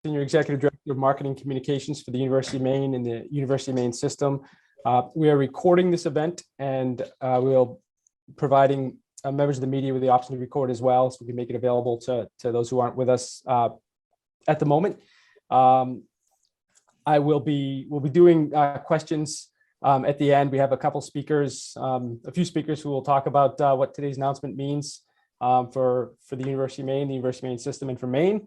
Senior Executive Director of Marketing Communications for the University of Maine and the University of Maine system. We are recording this event, and we'll providing members of the media with the option to record as well, so we can make it available to those who aren't with us at the moment. We'll be doing questions at the end. We have a couple speakers, a few speakers who will talk about what today's announcement means for the University of Maine, the University of Maine system, and for Maine.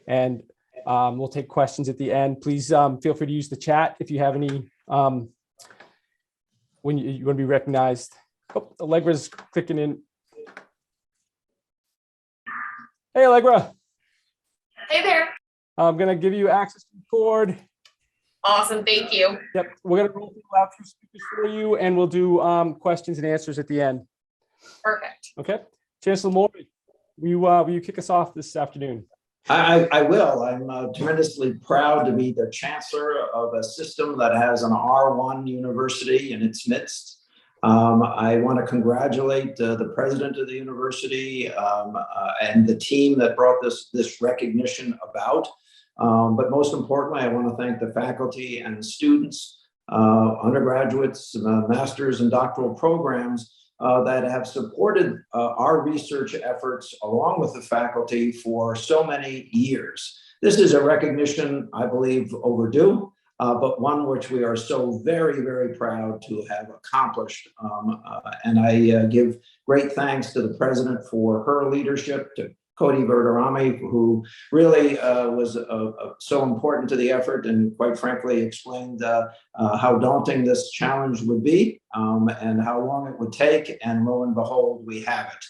And we'll take questions at the end. Please feel free to use the chat if you have any, when you want to be recognized. Oh, Allegra's clicking in. Hey, Allegra. Hey there. I'm going to give you access to record. Awesome, thank you. Yep, we're going to roll out two speakers for you, and we'll do questions and answers at the end. Perfect. Okay. Chancellor Moore, will you kick us off this afternoon? I will. I'm tremendously proud to be the chancellor of a system that has an R1 university in its midst. I want to congratulate the president of the university and the team that brought this recognition about. But most importantly, I want to thank the faculty and students, undergraduates, masters and doctoral programs that have supported our research efforts along with the faculty for so many years. This is a recognition, I believe, overdue, but one which we are so very, very proud to have accomplished. And I give great thanks to the president for her leadership, to Cody, who really was so important to the effort and quite frankly explained how daunting this challenge would be and how long it would take, and lo and behold, we have it.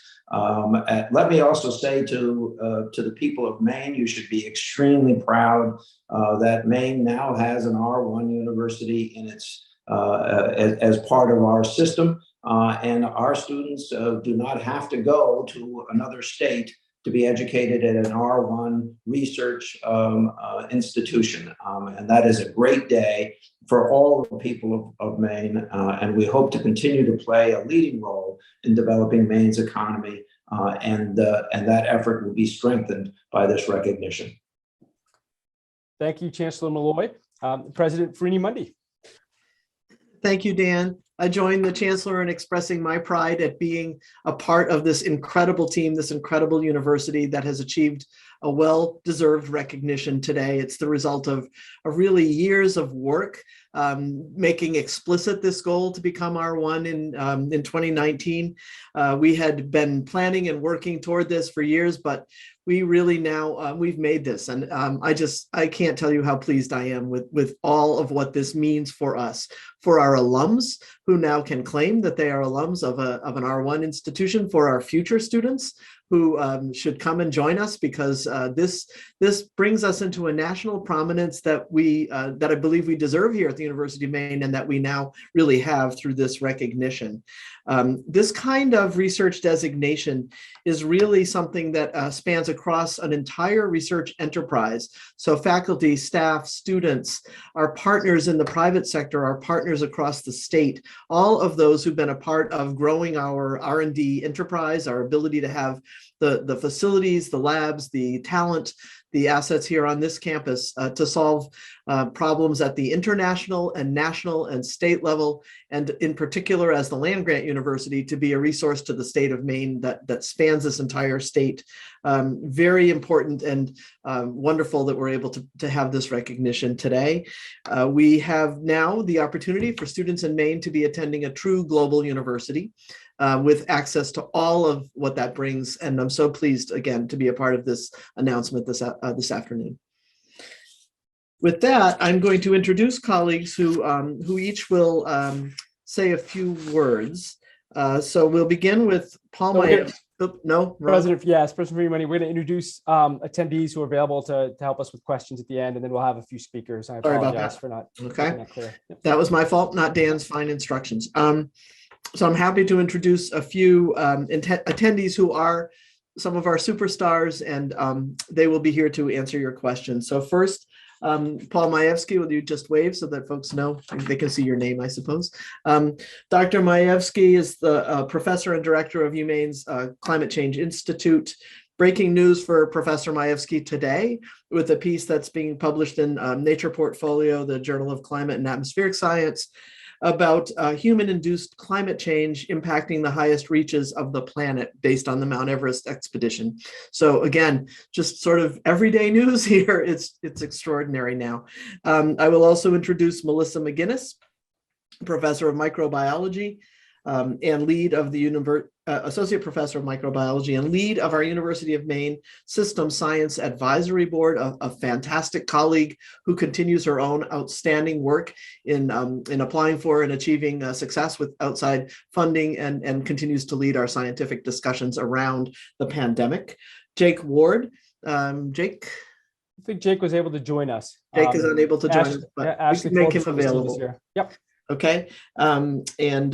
Let me also say to the people of Maine, you should be extremely proud that Maine now has an R1 university in its as part of our system, and our students do not have to go to another state to be educated at an R1 research institution. And that is a great day for all the people of Maine. And we hope to continue to play a leading role in developing Maine's economy. And that effort will be strengthened by this recognition. Thank you, Chancellor Malloy. President Farini Mundy. Thank you, Dan. I join the Chancellor in expressing my pride at being a part of this incredible team, this incredible university that has achieved a well-deserved recognition today. It's the result of really years of work, making explicit this goal to become R1 in 2019. We had been planning and working toward this for years, but we really now, we've made this. And I can't tell you how pleased I am with all of what this means for us, for our alums who now can claim that they are alums of an R1 institution, for our future students who should come and join us, because this brings us into a national prominence that I believe we deserve here at the University of Maine, and that we now really have through this recognition. This kind of research designation is really something that spans across an entire research enterprise. So faculty, staff, students, our partners in the private sector, our partners across the state, all of those who've been a part of growing our R&D enterprise, our ability to have the facilities, the labs, the talent, the assets here on this campus to solve problems at the international and national and state level, and in particular as the land-grant university to be a resource to the state of Maine that spans this entire state. Very important and wonderful that we're able to have this recognition today. We have now the opportunity for students in Maine to be attending a true global university with access to all of what that brings. And I'm so pleased again to be a part of this announcement this afternoon. With that, I'm going to introduce colleagues who each will say a few words. So we'll begin with Paul Meyer. President Farini Mundy. We're going to introduce attendees who are available to help us with questions at the end, and then we'll have a few speakers. I apologize for not making that clear. Yep. That was my fault, not Dan's fine instructions. So I'm happy to introduce a few attendees who are some of our superstars, and they will be here to answer your questions. So first, Paul Majewski, will you just wave so that folks know? They can see your name, I suppose. Dr. Majewski is the professor and director of UMaine's Climate Change Institute. breaking news for Professor Majewski today with a piece that's being published in Nature Portfolio, the Journal of Climate and Atmospheric Science, about human-induced climate change impacting the highest reaches of the planet based on the Mount Everest expedition. So again, just sort of everyday news here. It's extraordinary now. I will also introduce Melissa Mcginnis, professor of microbiology and lead of the associate professor of microbiology and lead of our University of Maine System Science Advisory Board, a fantastic colleague who continues her own outstanding work in applying for and achieving success with outside funding and continues to lead our scientific discussions around the pandemic. Jake Ward. Jake? I think Jake was able to join us. Jake is unable to join us, but Ashley we can make him Forbes is available. here. Yep. Okay. Then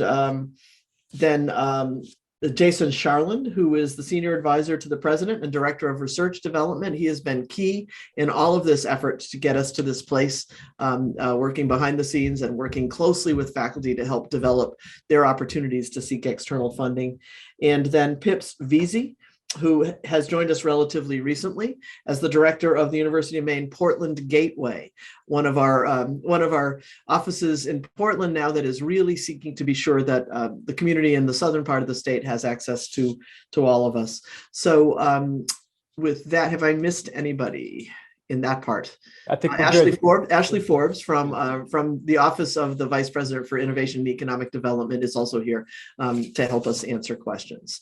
Jason Charland, who is the senior advisor to the president and director of research development. He has been key in all of this effort to get us to this place, working behind the scenes and working closely with faculty to help develop their opportunities to seek external funding. And then Pips Veazey, who has joined us relatively recently as the director of the University of Maine Portland Gateway, one of our offices in Portland now that is really seeking to be sure that the community in the southern part of the state has access to all of us. So with that, have I missed anybody in that part? I think Ashley Forbes from the Office of the Vice President for Innovation and Economic Development is also here to help us answer questions.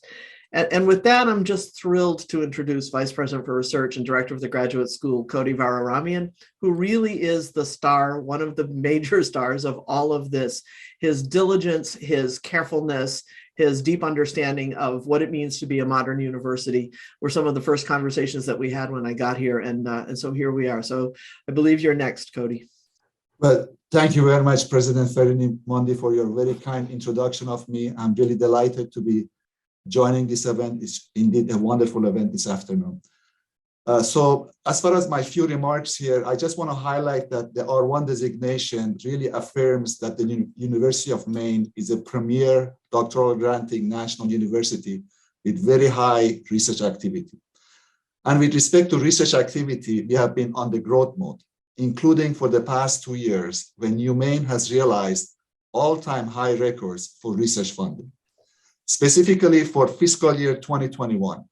And with that, I'm just thrilled to introduce Vice President for Research and Director of the Graduate School, Cody Vararamian, who really is the star, one of the major stars of all of this. His diligence, his carefulness, his deep understanding of what it means to be a modern university were some of the first conversations that we had when I got here. And so here we are. So I believe you're next, Cody. Well, thank you very much, President Ferrini-Mondi, for your very kind introduction of me. I'm really delighted to be joining this event. Is indeed a wonderful event this afternoon. So as far as my few remarks here, I just want to highlight that the R1 designation really affirms that the University of Maine is a premier doctoral granting national university with very high research activity. And with respect to research activity, we have been on the growth mode, including for the past 2 years when UMaine has realized all-time high records for research funding. Specifically for fiscal year 2021,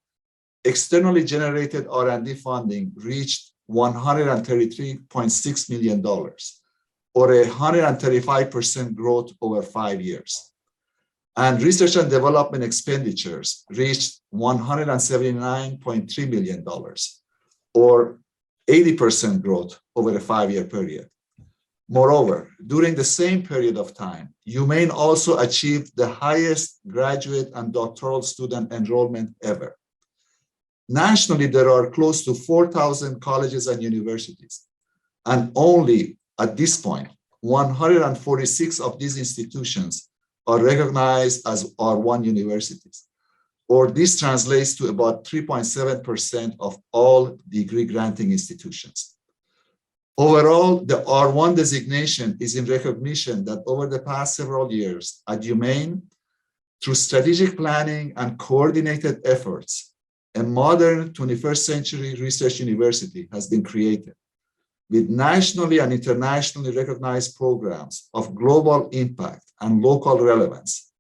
externally generated R&D funding reached $133.6 million, or a 135% growth over 5 years. And research and development expenditures reached $179.3 million, or 80% growth over a 5-year period. Moreover, during the same period of time, UMaine also achieved the highest graduate and doctoral student enrollment ever. Nationally, there are close to 4,000 colleges and universities, and only at this point, 146 of these institutions are recognized as R1 universities, or this translates to about 3.7% of all degree granting institutions. Overall, the R1 designation is in recognition that over the past several years at UMaine, through strategic planning and coordinated efforts, a modern 21st century research university has been created with nationally and internationally recognized programs of global impact and local relevance,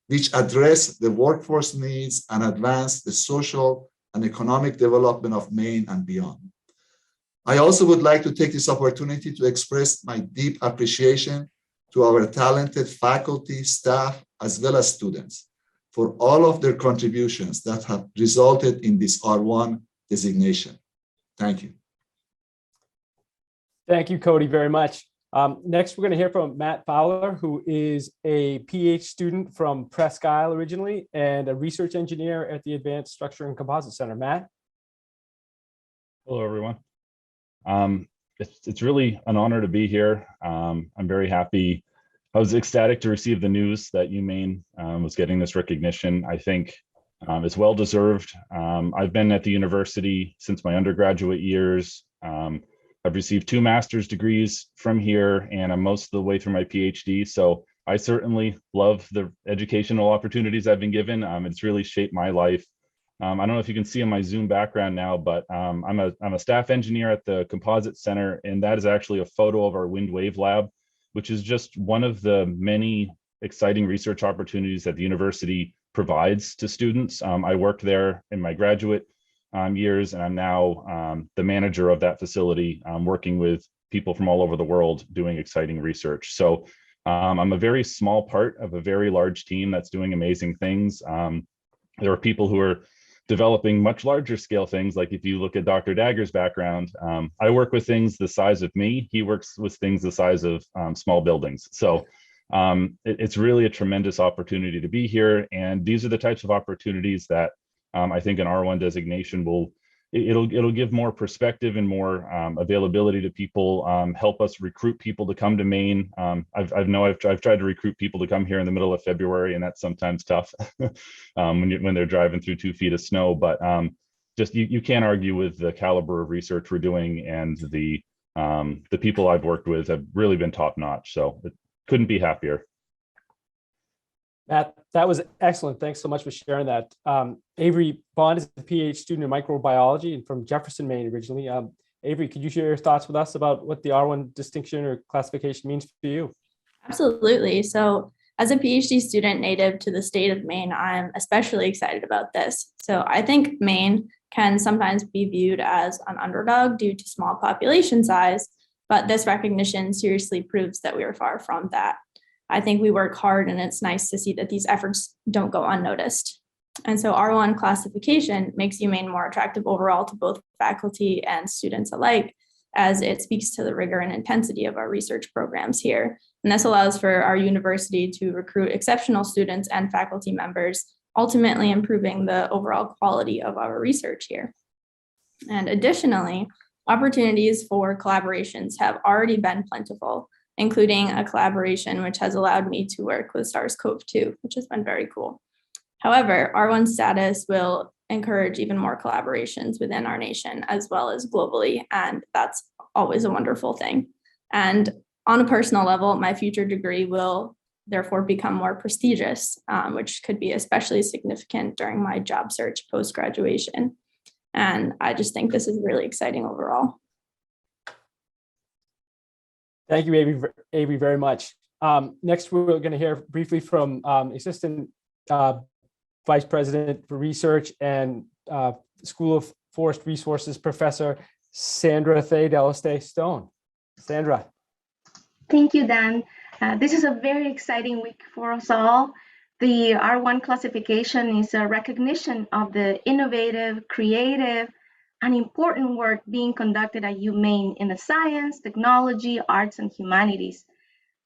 which address the workforce needs and advance the social and economic development of Maine and beyond. I also would like to take this opportunity to express my deep appreciation to our talented faculty, staff, as well as students for all of their contributions that have resulted in this R1 designation. Thank you. Thank you, Cody, very much. Next, we're going to hear from Matt Fowler, who is a PhD student from Presque Isle originally and a research engineer at the Advanced Structure and Composite Center. Matt? Hello, everyone. It's really an honor to be here. I'm very happy. I was ecstatic to receive the news that UMaine was getting this recognition. I think it's well-deserved. I've been at the university since my undergraduate years. I've received 2 master's degrees from here, and I'm most of the way through my PhD. So I certainly love the educational opportunities I've been given. It's really shaped my life I don't know if you can see in my Zoom background now, but I'm a staff engineer at the Composite Center, and that is actually a photo of our wind wave lab, which is just one of the many exciting research opportunities that the university provides to students. I worked there in my graduate years, and I'm now the manager of that facility, working with people from all over the world doing exciting research. So I'm a very small part of a very large team that's doing amazing things. There are people who are developing much larger scale things. Like if you look at Dr. Dagger's background, I work with things the size of me. He works with things the size of small buildings. So it's really a tremendous opportunity to be here. And these are the types of opportunities that I think an R1 designation it'll give more perspective and more availability to people, help us recruit people to come to Maine. I've tried to recruit people to come here in the middle of February, and that's sometimes tough when they're driving through 2 feet of snow. But just you can't argue with the caliber of research we're doing, and the people I've worked with have really been top notch. So it couldn't be happier. That was excellent. Thanks so much for sharing that. Avery Bond is a PhD student in microbiology and from Jefferson, Maine originally. Avery, could you share your thoughts with us about what the R1 distinction or classification means for you? Absolutely. So as a PhD student native to the state of Maine, I'm especially excited about this. So I think Maine can sometimes be viewed as an underdog due to small population size, but this recognition seriously proves that we are far from that. I think we work hard, and it's nice to see that these efforts don't go unnoticed. And so R1 classification makes UMaine more attractive overall to both faculty and students alike, as it speaks to the rigor and intensity of our research programs here. And this allows for our university to recruit exceptional students and faculty members, ultimately improving the overall quality of our research here. And additionally, opportunities for collaborations have already been plentiful, including a collaboration which has allowed me to work with SARS-CoV-2, which has been very cool. However, R1 status will encourage even more collaborations within our nation as well as globally, and that's always a wonderful thing. And on a personal level, my future degree will therefore become more prestigious, which could be especially significant during my job search post-graduation. And I just think this is really exciting overall. Thank you, Avery, very much. Next, we're going to hear briefly from Assistant Vice President for Research and School of Forest Resources Professor Sandra Thay Deleste Stone. Sandra. Thank you, Dan. This is a very exciting week for us all. The R1 classification is a recognition of the innovative, creative, and important work being conducted at UMaine in the science, technology, arts, and humanities.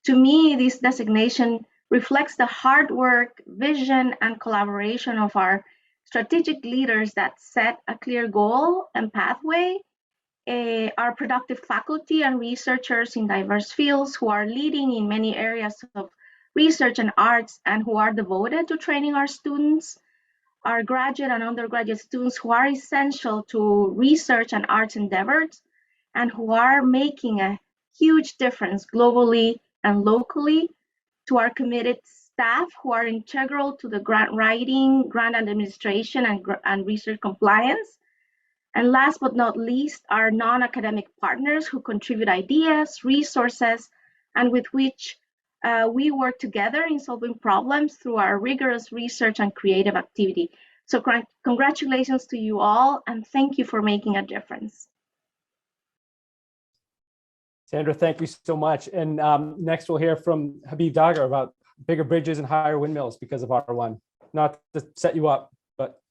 To me, this designation reflects the hard work, vision, and collaboration of our strategic leaders that set a clear goal and pathway, our productive faculty and researchers in diverse fields who are leading in many areas of research and arts and who are devoted to training our students, our graduate and undergraduate students who are essential to research and arts endeavors and who are making a huge difference globally and locally, to our committed staff who are integral to the grant writing, grant administration, and research compliance. And last but not least, our non-academic partners who contribute ideas, resources, and with which we work together in solving problems through our rigorous research and creative activity. So congratulations to you all, and thank you for making a difference. Sandra, thank you so much. And next we'll hear from Habib Dagher about bigger bridges and higher windmills because of R1. Not to set you up, but.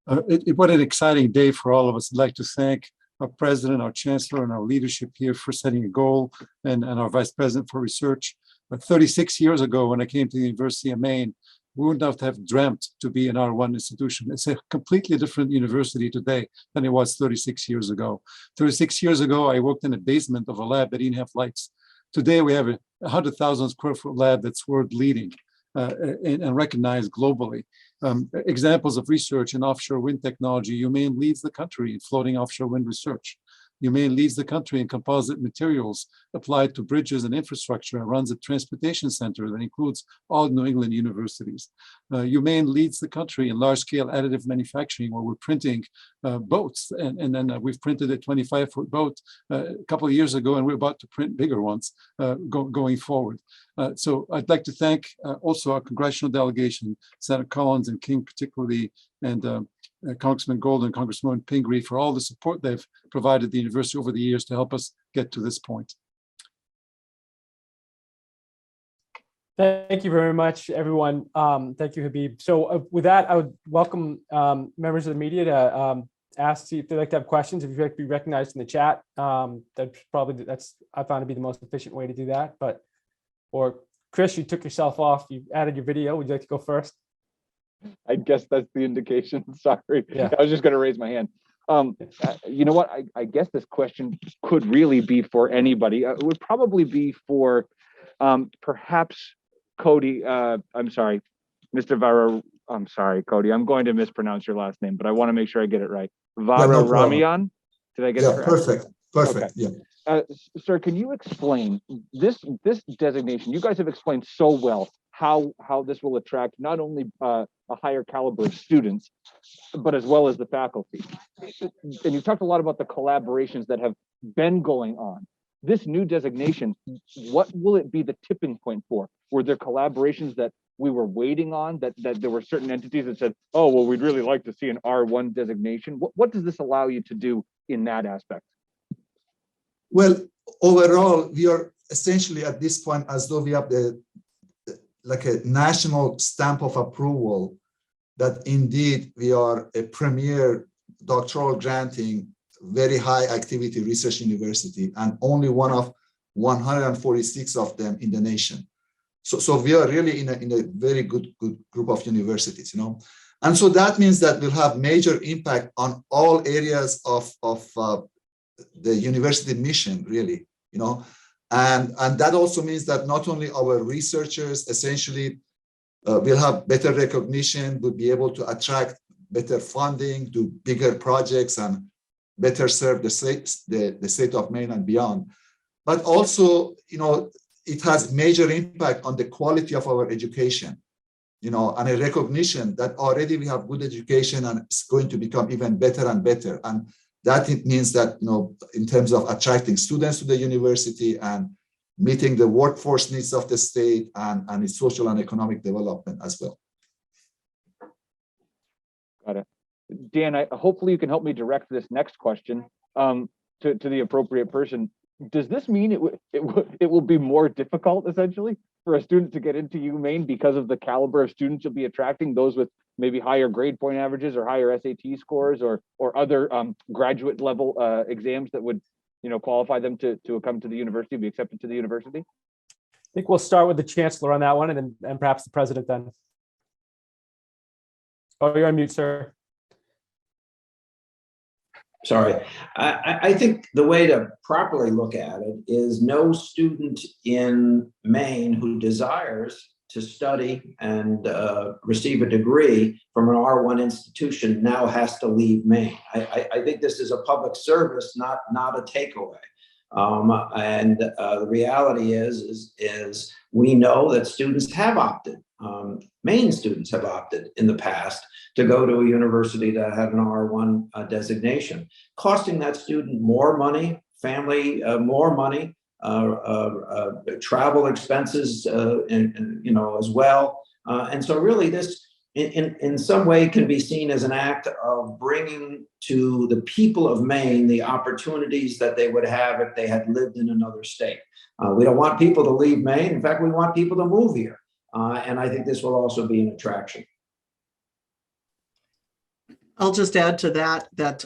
What an exciting day for all of us. I'd like to thank our president, our chancellor, and our leadership here for setting a goal, and our vice president for research. But 36 years ago, when I came to the University of Maine, we would not have dreamt to be an R1 institution. It's a completely different university today than it was 36 years ago. 36 years ago, I worked in the basement of a lab that didn't have lights. Today, we have a 100,000 square foot lab that's world leading and recognized globally. Examples of research in offshore wind technology, UMaine leads the country in floating offshore wind research. UMaine leads the country in composite materials applied to bridges and infrastructure and runs a transportation center that includes all New England universities. UMaine leads the country in large-scale additive manufacturing, where we're printing boats, and then we've printed a 25-foot boat a couple of years ago, and we're about to print bigger ones going forward. So I'd like to thank also our congressional delegation, Senator Collins and King particularly, and Congressman Golden, Congressman Pingree, for all the support they've provided the university over the years to help us get to this point. Thank you very much, everyone. Thank you, Habib. So with that, I would welcome members of the media to ask if they'd like to have questions. If you'd like to be recognized in the chat, that's I found to be the most efficient way to do that. Or Chris, you took yourself off. You added your video. Would you like to go first? I guess that's the indication. Sorry, Yeah. I was just going to raise my hand. You know what? I guess this question could really be for anybody. It would probably be for perhaps Cody. I'm sorry, Mr. Varar. I'm sorry, Cody. I'm going to mispronounce your last name, but I want to make sure I get it right. Vararamian. Did I get it correct? Perfect. Perfect. Okay. Yeah. Sir, can you explain this designation? You guys have explained so well how this will attract not only a higher caliber of students, but as well as the faculty. And you talked a lot about the collaborations that have been going on. This new designation, what will it be the tipping point for? Were there collaborations that we were waiting on, that there were certain entities that said, oh, well, we'd really like to see an R1 designation? What does this allow you to do in that aspect? Well, overall, we are essentially at this point as though we have like a national stamp of approval that indeed we are a premier doctoral granting, very high activity research university, and only one of 146 of them in the nation. So we are really in a very good group of universities, you know. And so that means that we'll have major impact on all areas of the university mission, really, you know. And that also means that not only our researchers essentially will have better recognition, will be able to attract better funding, do bigger projects, and better serve the state of Maine and beyond. But also, you know, it has major impact on the quality of our education, you know, and a recognition that already we have good education and it's going to become even better and better. And that it means that, you know, in terms of attracting students to the university and meeting the workforce needs of the state and its social and economic development as well. Got it. Dan, hopefully you can help me direct this next question to the appropriate person. Does this mean it will be more difficult, essentially, for a student to get into UMaine because of the caliber of students you'll be attracting, those with maybe higher grade point averages or higher SAT scores or other graduate level exams that would, you know, qualify them to come to the university, be accepted to the university? I think we'll start with the chancellor on that one, and perhaps the president then. Oh, you're on mute, sir. Sorry. I think the way to properly look at it is no student in Maine who desires to study and receive a degree from an R1 institution now has to leave Maine. I think this is a public service, not a takeaway. And the reality is we know that students have opted. Maine students have opted in the past to go to a university that had an R1 designation, costing that student more money, family more money, travel expenses, and you know, as well. And so really this in some way can be seen as an act of bringing to the people of Maine the opportunities that they would have if they had lived in another state. We don't want people to leave Maine. In fact, we want people to move here. And I think this will also be an attraction. I'll just add to that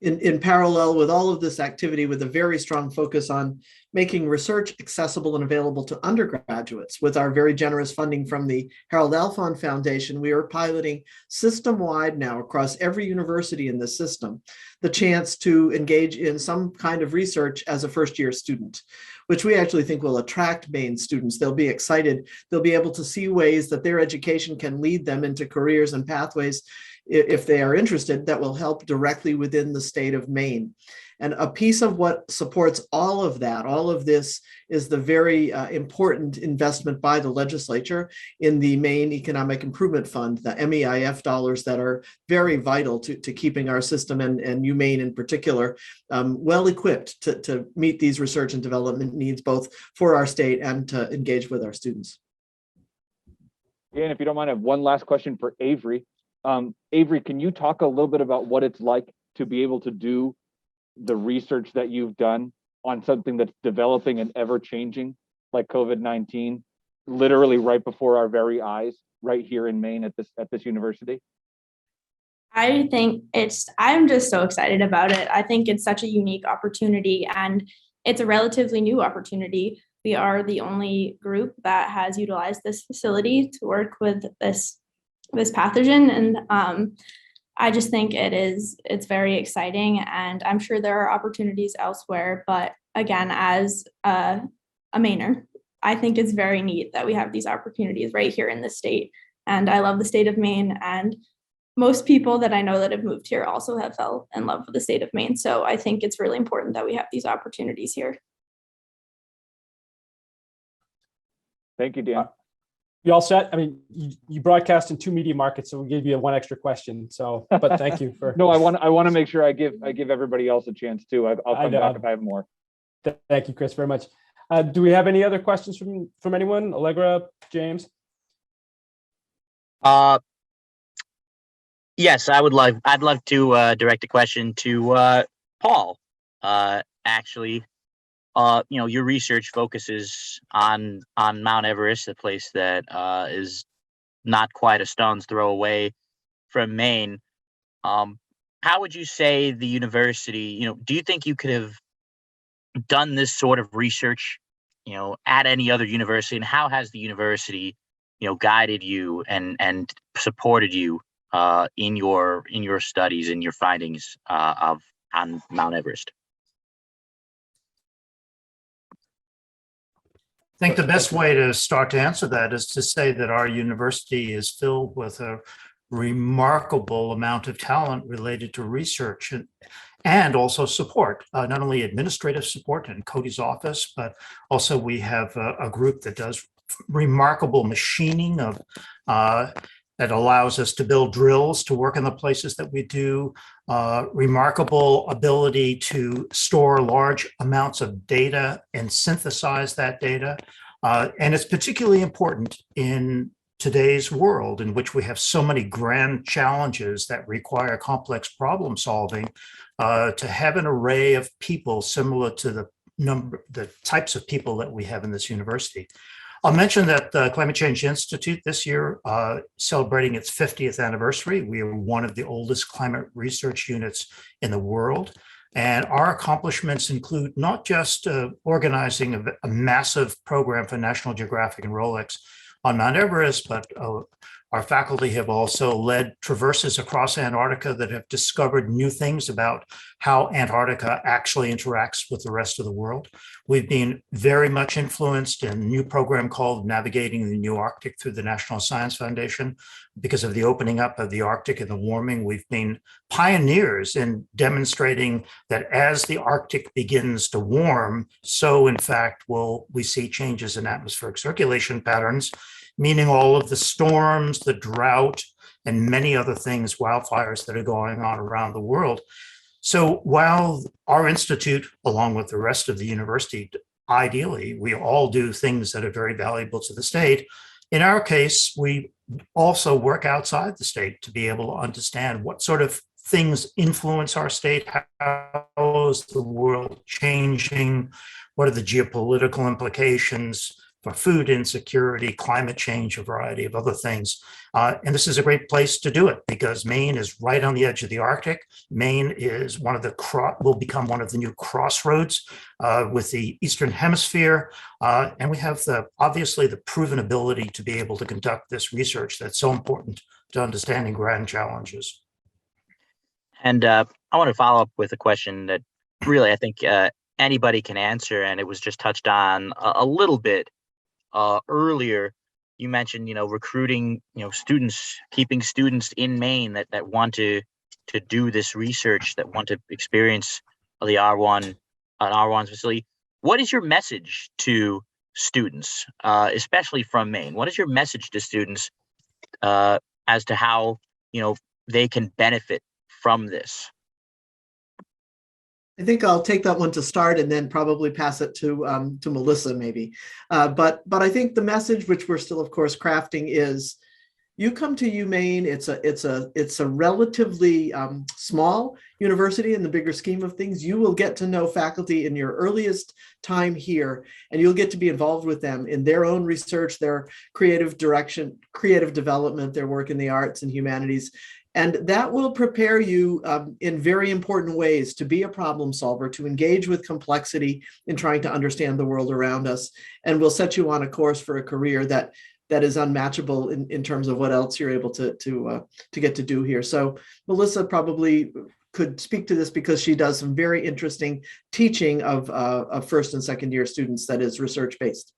in parallel with all of this activity, with a very strong focus on making research accessible and available to undergraduates, with our very generous funding from the Harold Alfond Foundation, we are piloting system-wide now across every university in the system the chance to engage in some kind of research as a first-year student, which we actually think will attract Maine students. They'll be excited. They'll be able to see ways that their education can lead them into careers and pathways if they are interested, that will help directly within the state of Maine. And a piece of what supports all of that, all of this, is the very important investment by the legislature in the Maine Economic Improvement Fund, the MEIF dollars that are very vital to keeping our system and UMaine in particular well equipped to meet these research and development needs, both for our state and to engage with our students. And if you don't mind, I have one last question for Avery. Avery, can you talk a little bit about what it's like to be able to do the research that you've done on something that's developing and ever changing, like COVID-19, literally right before our very eyes, right here in Maine at this university? I'm just so excited about it. I think it's such a unique opportunity, and it's a relatively new opportunity. We are the only group that has utilized this facility to work with this pathogen, and I just think it's very exciting, and I'm sure there are opportunities elsewhere. But again, as a Mainer, I think it's very neat that we have these opportunities right here in the state. And I love the state of Maine, and most people that I know that have moved here also have fell in love with the state of Maine. So I think it's really important that we have these opportunities here. Thank you, Dan. You all set? I mean, you broadcast in 2 media markets, so we gave you one extra question. So, but thank you for. No, I want to make sure I give everybody else a chance too. I'll come back if I have more. Thank you, Chris, very much. Do we have any other questions from anyone? Allegra, James? Yes, I'd love to direct a question to Paul. Actually, your research focuses on Mount Everest, a place that is not quite a stone's throw away from Maine. How would you say the university, do you think you could have done this sort of research, at any other university? And how has the university, guided you and supported you in your studies and your findings on Mount Everest? I think the best way to start to answer that is to say that our university is filled with a remarkable amount of talent related to research and also support, not only administrative support in Cody's office, but also we have a group that does remarkable machining of that allows us to build drills to work in the places that we do, remarkable ability to store large amounts of data and synthesize that data. And it's particularly important in today's world in which we have so many grand challenges that require complex problem solving, to have an array of people similar to the types of people that we have in this university. I'll mention that the Climate Change Institute this year celebrating its 50th anniversary. We are one of the oldest climate research units in the world. And our accomplishments include not just organizing a massive program for National Geographic and Rolex on Mount Everest, but our faculty have also led traverses across Antarctica that have discovered new things about how Antarctica actually interacts with the rest of the world. We've been very much influenced in a new program called Navigating the New Arctic through the National Science Foundation. Because of the opening up of the Arctic and the warming, we've been pioneers in demonstrating that as the Arctic begins to warm, so in fact will we see changes in atmospheric circulation patterns, meaning all of the storms, the drought, and many other things, wildfires that are going on around the world. So while our institute, along with the rest of the university, ideally, we all do things that are very valuable to the state, in our case, we also work outside the state to be able to understand what sort of things influence our state, how is the world changing, what are the geopolitical implications for food insecurity, climate change, a variety of other things. And this is a great place to do it because Maine is right on the edge of the Arctic. Maine is will become one of the new crossroads with the Eastern Hemisphere. And we have obviously the proven ability to be able to conduct this research that's so important to understanding grand challenges. And I want to follow up with a question that really I think anybody can answer, and it was just touched on a little bit earlier. you mentioned, recruiting, students, keeping students in Maine that want to do this research, that want to experience the an R1 facility. What is your message to students, especially from Maine? What is your message to students as to how, they can benefit from this? I think I'll take that one to start and then probably pass it to Melissa maybe. But I think the message, which we're still of course crafting, is you come to UMaine. It's a relatively small university in the bigger scheme of things. You will get to know faculty in your earliest time here, and you'll get to be involved with them in their own research, their creative direction, creative development, their work in the arts and humanities. And that will prepare you in very important ways to be a problem solver, to engage with complexity in trying to understand the world around us, and will set you on a course for a career that is unmatchable in terms of what else you're able to get to do here. So Melissa probably could speak to this because she does some very interesting teaching of first and second year students that is research based.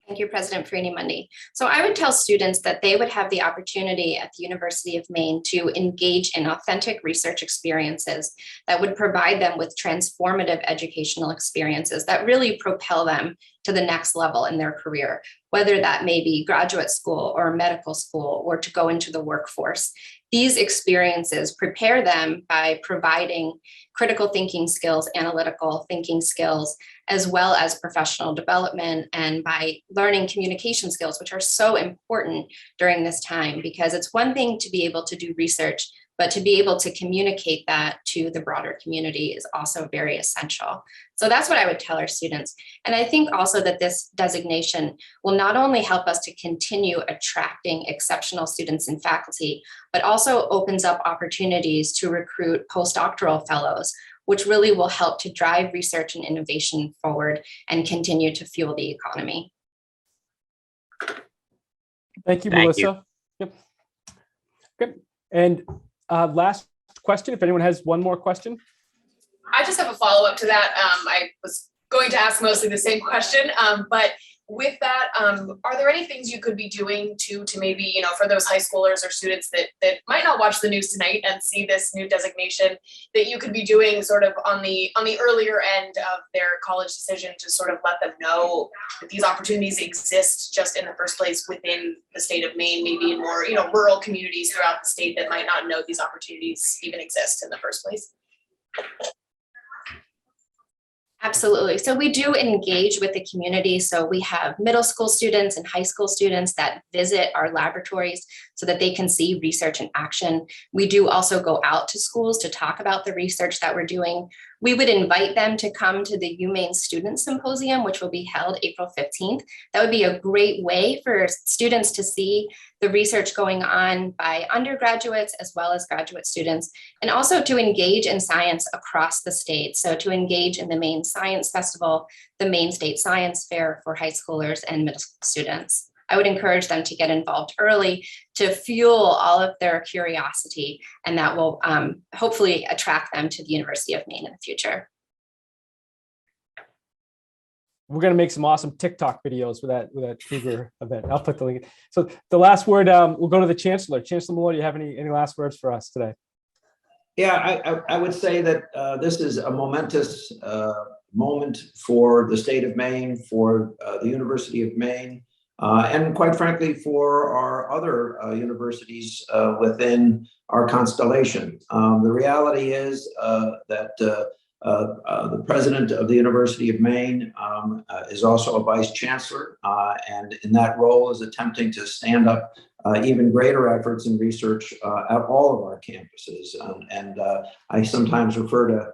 Thank you, President Freeney-Mundy. So I would tell students that they would have the opportunity at the University of Maine to engage in authentic research experiences that would provide them with transformative educational experiences that really propel them to the next level in their career, whether that may be graduate school or medical school or to go into the workforce. These experiences prepare them by providing critical thinking skills, analytical thinking skills, as well as professional development, and by learning communication skills, which are so important during this time, because it's one thing to be able to do research, but to be able to communicate that to the broader community is also very essential. So that's what I would tell our students. And I think also that this designation will not only help us to continue attracting exceptional students and faculty, but also opens up opportunities to recruit postdoctoral fellows, which really will help to drive research and innovation forward and continue to fuel the economy. Thank you, Thank Melissa. Yep. Good. And last question, if anyone has one more question. I just have a follow-up to that. I was going to ask mostly the same question, but with that, are there any things you could be doing to maybe, for those high schoolers or students that might not watch the news tonight and see this new designation, that you could be doing sort of on the earlier end of their college decision to sort of let them know that these opportunities exist just in the first place within the state of Maine, maybe in more, rural communities throughout the state that might not know these opportunities even exist in the first place? Absolutely. So we do engage with the community. So we have middle school students and high school students that visit our laboratories so that they can see research in action. We do also go out to schools to talk about the research that we're doing. We would invite them to come to the UMaine Student Symposium, which will be held April 15th. That would be a great way for students to see the research going on by undergraduates as well as graduate students, and also to engage in science across the state. So to engage in the Maine Science Festival, the Maine State Science Fair for high schoolers and middle school students. I would encourage them to get involved early to fuel all of their curiosity, and that will hopefully attract them to the University of Maine in the future. We're going to make some awesome TikTok videos with that Kruger event. I'll put the link. So the last word, we'll go to the Chancellor. Chancellor Malloy, do you have any last words for us today? Yeah, I would say that this is a momentous moment for the state of Maine, for the University of Maine, and quite frankly, for our other universities within our constellation. The reality is that the president of the University of Maine is also a vice chancellor, and in that role is attempting to stand up even greater efforts in research at all of our campuses. And I sometimes refer to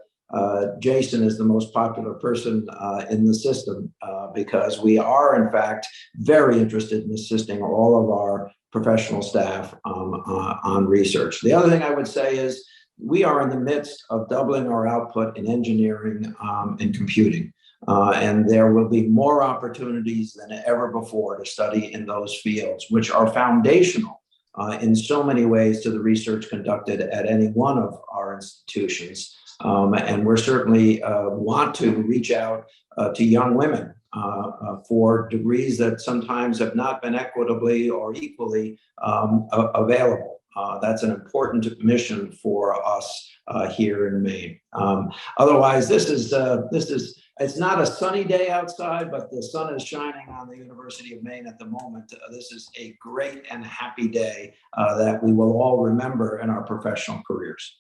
Jason as the most popular person in the system because we are, in fact, very interested in assisting all of our professional staff on research. The other thing I would say is we are in the midst of doubling our output in engineering and computing. And there will be more opportunities than ever before to study in those fields, which are foundational in so many ways to the research conducted at any one of our institutions. And we're certainly want to reach out to young women for degrees that sometimes have not been equitably or equally available. That's an important mission for us here in Maine. Otherwise, it's not a sunny day outside, but the sun is shining on the University of Maine at the moment. This is a great and happy day that we will all remember in our professional careers.